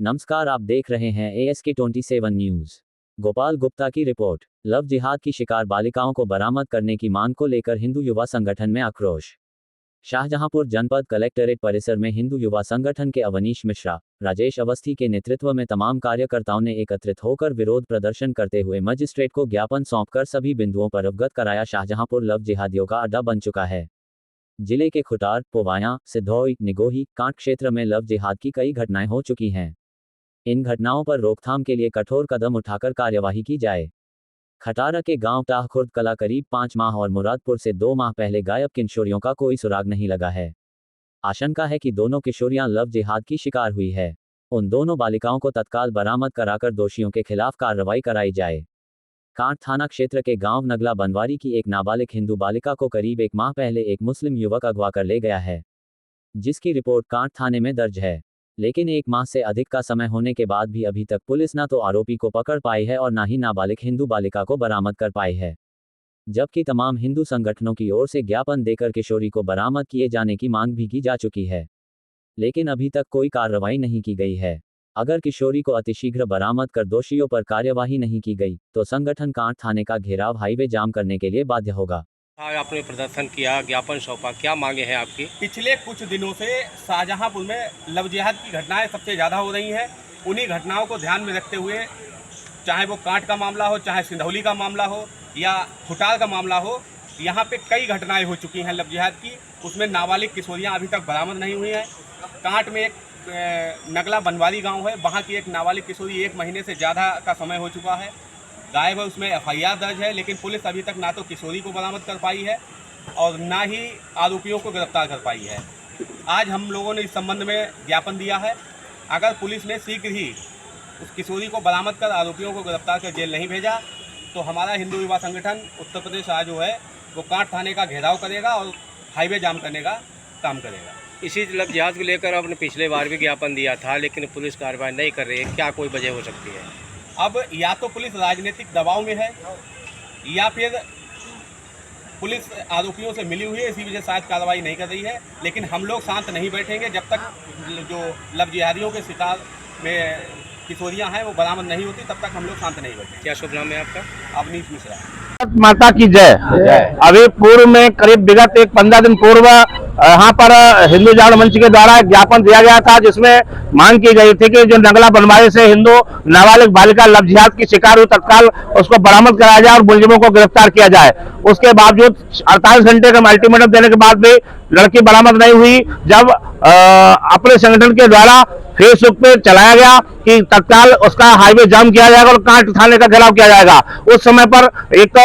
नमस्कार, आप देख रहे हैं ASK27 न्यूज। गोपाल गुप्ता की रिपोर्ट। लव जिहाद की शिकार बालिकाओं को बरामद करने की मांग को लेकर हिंदू युवा संगठन में आक्रोश। शाहजहांपुर जनपद कलेक्टरेट परिसर में हिंदू युवा संगठन के अवनीश मिश्रा, राजेश अवस्थी के नेतृत्व में तमाम कार्यकर्ताओं ने एकत्रित होकर विरोध प्रदर्शन करते हुए मजिस्ट्रेट को ज्ञापन सौंपकर सभी बिंदुओं पर अवगत कराया। शाहजहांपुर लव जिहादियों का अड्डा बन चुका है। जिले के खुटार, पोवाया, सिद्धौई, निगोही, कांट क्षेत्र में लव जिहाद की कई घटनाएं हो चुकी हैं। इन घटनाओं पर रोकथाम के लिए कठोर कदम उठाकर कार्यवाही की जाए। खटारा के गांव टाहखुर्द कला करीब 5 माह और मुरादपुर से 2 माह पहले गायब किशोरियों का कोई सुराग नहीं लगा है। आशंका है कि दोनों किशोरियां लव जिहाद की शिकार हुई है। उन दोनों बालिकाओं को तत्काल बरामद कराकर दोषियों के खिलाफ कार्रवाई कराई जाए। कांट थाना क्षेत्र के गांव नगला बनवारी की एक नाबालिग हिंदू बालिका को करीब 1 माह पहले एक मुस्लिम युवक अगवा कर ले गया है, जिसकी रिपोर्ट कांट थाने में दर्ज है। लेकिन 1 माह से अधिक का समय होने के बाद भी अभी तक पुलिस न तो आरोपी को पकड़ पाई है और न ही नाबालिग हिंदू बालिका को बरामद कर पाई है। जबकि तमाम हिंदू संगठनों की ओर से ज्ञापन देकर किशोरी को बरामद किए जाने की मांग भी की जा चुकी है, लेकिन अभी तक कोई कार्रवाई नहीं की गई है। अगर किशोरी को अतिशीघ्र बरामद कर दोषियों पर कार्यवाही नहीं की गई तो संगठन कांट थाने का घेराव हाईवे जाम करने के लिए बाध्य होगा। आपने प्रदर्शन किया, ज्ञापन सौंपा, क्या मांगे हैं आपकी? पिछले कुछ दिनों से शाहजहांपुर में लव जिहाद की घटनाएं सबसे ज़्यादा हो रही हैं। उन्हीं घटनाओं को ध्यान में रखते हुए, चाहे वो कांट का मामला हो, चाहे सिंधौली का मामला हो या खुटार का मामला हो, यहाँ पे कई घटनाएं हो चुकी हैं लव जिहाद की। उसमें नाबालिग किशोरियाँ अभी तक बरामद नहीं हुई हैं। कांट में एक नगला बनवारी गाँव है, वहाँ की एक नाबालिग किशोरी 1 महीने से ज़्यादा का समय हो चुका है, गायब है। उसमें FIR दर्ज है, लेकिन पुलिस अभी तक ना तो किशोरी को बरामद कर पाई है और ना ही आरोपियों को गिरफ्तार कर पाई है। आज हम लोगों ने इस संबंध में ज्ञापन दिया है। अगर पुलिस ने शीघ्र ही उस किशोरी को बरामद कर आरोपियों को गिरफ्तार कर जेल नहीं भेजा तो हमारा हिंदू युवा संगठन उत्तर प्रदेश आज जो है वो कांट थाने का घेराव करेगा और हाईवे जाम करने का काम करेगा। इसी लव जिहाद को लेकर आपने पिछले बार भी ज्ञापन दिया था, लेकिन पुलिस कार्रवाई नहीं कर रही है। क्या कोई वजह हो सकती है? अब या तो पुलिस राजनीतिक दबाव में है या फिर पुलिस आरोपियों से मिली हुई है, इसी वजह शायद कार्रवाई नहीं कर रही है। लेकिन हम लोग शांत नहीं बैठेंगे जब तक जो लव जिहादियों के शिकार में किशोरियां हैं वो बरामद नहीं होती, तब तक हम लोग शांत नहीं बैठेंगे। क्या शुभ नाम है आपका? अवनीश मिश्रा। माता की जय। अभी पूर्व में करीब विगत 15 दिन पूर्व यहाँ पर हिंदू जागरण मंच के द्वारा ज्ञापन दिया गया था, जिसमें मांग की गई थी कि जो नगला बनवारी से हिंदू नाबालिग बालिका लव जिहाद की शिकार हुई, तत्काल उसको बरामद कराया जाए और मुलजिमों को गिरफ्तार किया जाए। उसके बावजूद 48 घंटे का अल्टीमेटम देने के बाद भी लड़की बरामद नहीं हुई। जब अपने संगठन के द्वारा फेसबुक पे चलाया गया कि तत्काल उसका हाईवे जाम किया जाएगा और कांट थाने का घेराव किया जाएगा, उस समय पर एक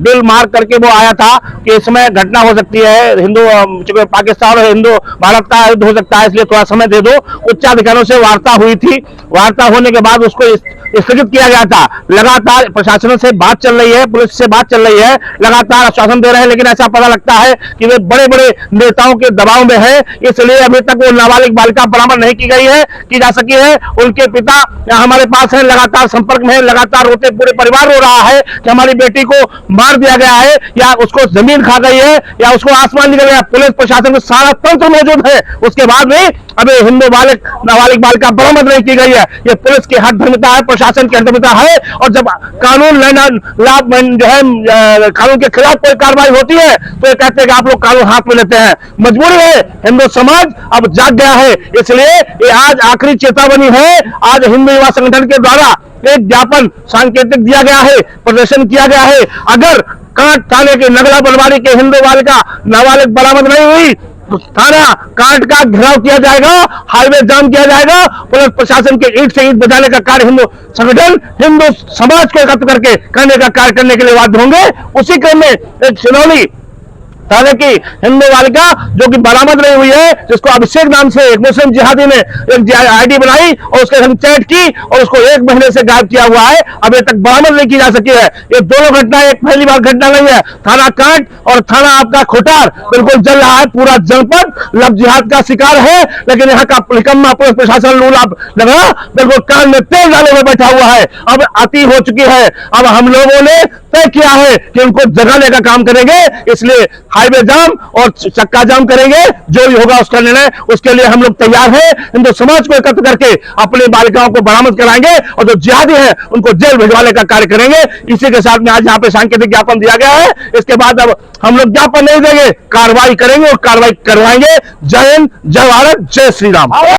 दिल मार करके वो आया था कि इसमें घटना हो सकती है, हिंदू चूंकि पाकिस्तान और हिंदू भारत का युद्ध हो सकता है, इसलिए थोड़ा समय दे दो। उच्चाधिकारियों से वार्ता हुई थी। वार्ता होने के बाद उसको स्थगित किया गया था। लगातार प्रशासन से बात चल रही है, पुलिस से बात चल रही है, लगातार आश्वासन दे रहे हैं, लेकिन ऐसा पता लगता है कि वे बड़े बड़े नेताओं के दबाव में है, इसलिए अभी तक वो नाबालिग बालिका बरामद नहीं की गई है, की जा सकी है। उनके पिता हमारे पास है, लगातार संपर्क में है, लगातार रोते पूरे परिवार रो रहा है कि हमारी बेटी को मार दिया गया है या उसको जमीन खा गई है या उसको आसमान निकल गया। पुलिस प्रशासन में सारा तंत्र मौजूद है, उसके बाद भी अभी हिंदू नाबालिग बालिका बरामद नहीं की गई है। ये पुलिस की हठधर्मिता है, प्रशासन की हठधर्मिता है। और जब कानून जो है कानून के खिलाफ कोई कार्रवाई होती है तो ये कहते हैं कि आप लोग कानून हाथ में लेते हैं। मजबूरी है, हिंदू समाज अब जाग गया है, इसलिए ये आज आखिरी चेतावनी है। आज हिंदू युवा संगठन के द्वारा एक ज्ञापन सांकेतिक दिया गया है, प्रदर्शन किया गया है। अगर कांट थाने के नगला बनवारी के हिंदू बालिका नाबालिग बरामद नहीं हुई तो थाना कांट का घेराव किया जाएगा, हाईवे जाम किया जाएगा। पुलिस प्रशासन के ईंट से ईंट बजाने का कार्य हिंदू संगठन हिंदू समाज को एकत्र करके करने का कार्य करने के लिए बाध्य होंगे। उसी क्रम में एक सिनौली थाने की हिंदू बालिका जो कि बरामद नहीं हुई है, जिसको अभिषेक नाम से एक मुस्लिम जिहादी ने एक ID बनाई और उसके संग चैट की और उसको 1 महीने से गायब किया हुआ है, अभी तक बरामद नहीं की जा सकी है। ये दोनों घटनाएं एक पहली बार घटना नहीं है। थाना कांट और थाना आपका खुटार बिल्कुल जल रहा है, पूरा जनपद लव जिहाद का शिकार है, लेकिन यहाँ का निकम्मा पुलिस प्रशासन लूला लगा बिल्कुल कान में तेल डाले हुए बैठा हुआ है। अब अति हो चुकी है। अब हम लोगों ने तय किया है कि उनको जगाने का काम करेंगे, इसलिए हाईवे जाम और चक्का जाम करेंगे। जो भी होगा उसका निर्णय, उसके लिए हम लोग तैयार हैं। हिंदू समाज को एकत्र करके अपनी बालिकाओं को बरामद कराएंगे और जो जिहादी हैं उनको जेल भिजवाने का कार्य करेंगे। इसी के साथ में आज यहाँ पे सांकेतिक ज्ञापन दिया गया है। इसके बाद अब हम लोग ज्ञापन नहीं देंगे, कार्रवाई करेंगे और कार्रवाई करवाएंगे। जय हिंद, जय भारत, जय श्री राम।